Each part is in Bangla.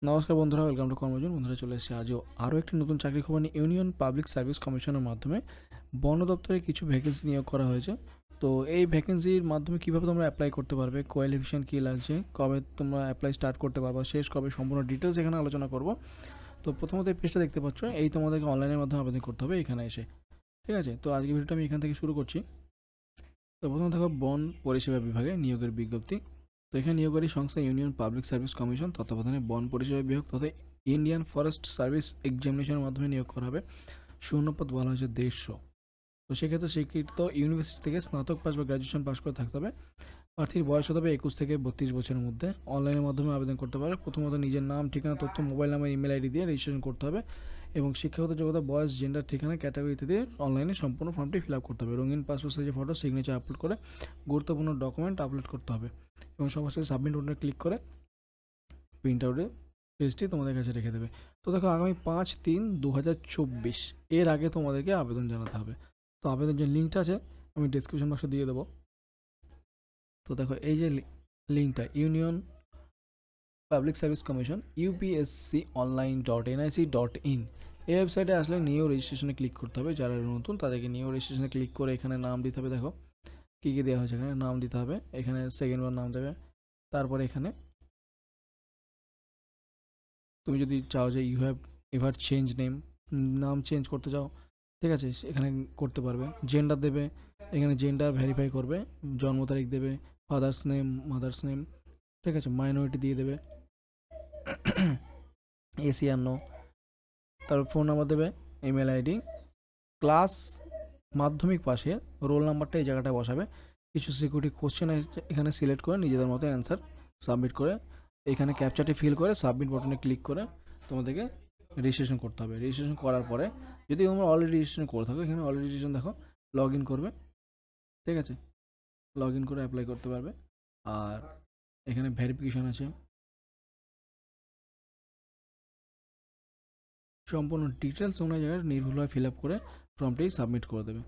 নমস্কার বন্ধুরা, ওয়েলকাম টু কর্মজন। বন্ধুরা, চলে এসেছে আজও আরও একটি নতুন চাকরি খবর নিয়ে। ইউনিয়ন পাবলিক সার্ভিস কমিশনের মাধ্যমে বন দপ্তরে কিছু ভ্যাকেন্সি নিয়োগ করা হয়েছে। তো এই ভ্যাকেন্সির মাধ্যমে কীভাবে তোমরা অ্যাপ্লাই করতে পারবে, কোয়ালিফিকেশন কী লাগছে, কবে তোমরা অ্যাপ্লাই স্টার্ট করতে পারবে, শেষ কবে, সম্পূর্ণ ডিটেলস এখানে আলোচনা করব। তো প্রথমত এই পেজটা দেখতে পাচ্ছ, এই তোমাদেরকে অনলাইনের মাধ্যমে আবেদন করতে হবে এখানে এসে। ঠিক আছে, তো আজকে ভিডিওটা আমি এখান থেকে শুরু করছি। তো প্রথমে দেখো বন পরিষেবা বিভাগে নিয়োগের বিজ্ঞপ্তি। তো এখানে নিয়োগকারী সংস্থা ইউনিয়ন পাবলিক সার্ভিস কমিশন তত্ত্বাবধানে বন পরিষেবা বিভাগ তথা ইন্ডিয়ান ফরেস্ট সার্ভিস এক্সামিনেশনের মাধ্যমে নিয়োগ করা হবে। শূন্যপদ বলা হয়েছে 150। তো সেক্ষেত্রে স্বীকৃত ইউনিভার্সিটি থেকে স্নাতক পাস বা গ্র্যাজুয়েশন পাস করে থাকতে হবে। প্রার্থীর বয়স হতে হবে 21 থেকে 32 বছরের মধ্যে। অনলাইনের মাধ্যমে আবেদন করতে পারে। প্রথমত নিজের নাম, ঠিকানা, তথ্য, মোবাইল নাম্বার, ইমেল আইডি দিয়ে রেজিস্ট্রেশন করতে হবে এবং শিক্ষাগত যোগ্যতা, বয়স, জেন্ডার, ঠিকানা, ক্যাটাগরি ইত্যাদি অনলাইনে সম্পূর্ণ ফর্মটি ফিল আপ করতে হবে। রঙিন পাসপোর্ট সাইজের ফটো, সিগনেচার আপলোড করে গুরুত্বপূর্ণ ডকুমেন্ট আপলোড করতে হবে এবং সবার সাথে সাবমিট বাটনে ক্লিক করে প্রিন্ট আউটে পেজটি তোমাদের কাছে রেখে দেবে। তো দেখো, আগামী 5/3/2024 এর আগে তোমাদেরকে আবেদন জানাতে হবে। তো আবেদন যে লিঙ্কটা আছে আমি ডিসক্রিপশন বক্সে দিয়ে দেবো। তো দেখো, এই যে লিঙ্কটা union public service commission upsconline.nic.in, এই ওয়েবসাইটে আসলে নিউ রেজিস্ট্রেশনে ক্লিক করতে হবে। যারা নতুন তাদেরকে নিউ রেজিস্ট্রেশনে ক্লিক করে এখানে নাম দিতে হবে। দেখো কী কী দেওয়া হয়েছে, এখানে নাম দিতে হবে, এখানে সেকেন্ড বার নাম দেবে। তারপরে এখানে তুমি যদি চাও যে you have ever change name, নাম চেঞ্জ করতে চাও, ঠিক আছে, এখানে করতে পারবে। জেন্ডার দেবে, এখানে জেন্ডার ভেরিফাই করবে। জন্ম তারিখ দেবে, ফাদার্স নেম, মাদার্স নেম, ঠিক আছে। মাইনরিটি দিয়ে দেবে, এসিয়ান নো। তারপর ফোন নাম্বার দেবে, ইমেল আইডি, ক্লাস মাধ্যমিক পাশের রোল নাম্বারটা এই জায়গাটায় বসাবে। কিছু সিকিউরিটি কোশ্চেন এখানে সিলেক্ট করে নিজেদের মতো অ্যান্সার সাবমিট করে এখানে ক্যাপচারটি ফিল করে সাবমিট বাটনে ক্লিক করে তোমাদেরকে রেজিস্ট্রেশন করতে হবে। রেজিস্ট্রেশন করার পরে যদি তোমরা অলরেডি রেজিস্ট্রেশন করে থাকো, এখানে অলরেডি রেজিস্ট্রেশন দেখো, লগ ইন করবে, ঠিক আছে। লগ ইন করে অ্যাপ্লাই করতে পারবে। আর এখানে ভেরিফিকেশান আছে, সম্পূর্ণ ডিটেলস তোমরা জায়গায় নির্ভুলভাবে ফিল আপ করে ফর্মটি সাবমিট করে দেবে।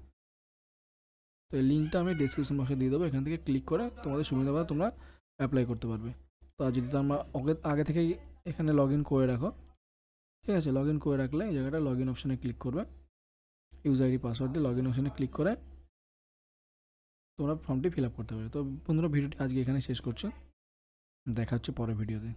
তো এই লিঙ্কটা আমি ডিসক্রিপশন বক্সে দিয়ে দেবো, এখান থেকে ক্লিক করে তোমাদের সুবিধা মতো তোমরা অ্যাপ্লাই করতে পারবে। তো যদি তোমরা আগে থেকেই এখানে লগ ইন করে রাখো, ঠিক আছে, লগ ইন করে রাখলে এই জায়গাটা লগ ইন অপশানে ক্লিক করবে। ইউজার আইডি পাসওয়ার্ড দিয়ে লগ ইন অপশানে ক্লিক করে তোমরা ফর্মটি ফিল আপ করতে পারবে। তো বন্ধুরা, ভিডিওটি আজকে এখানে শেষ করছি, দেখা হচ্ছে পরের ভিডিওতে।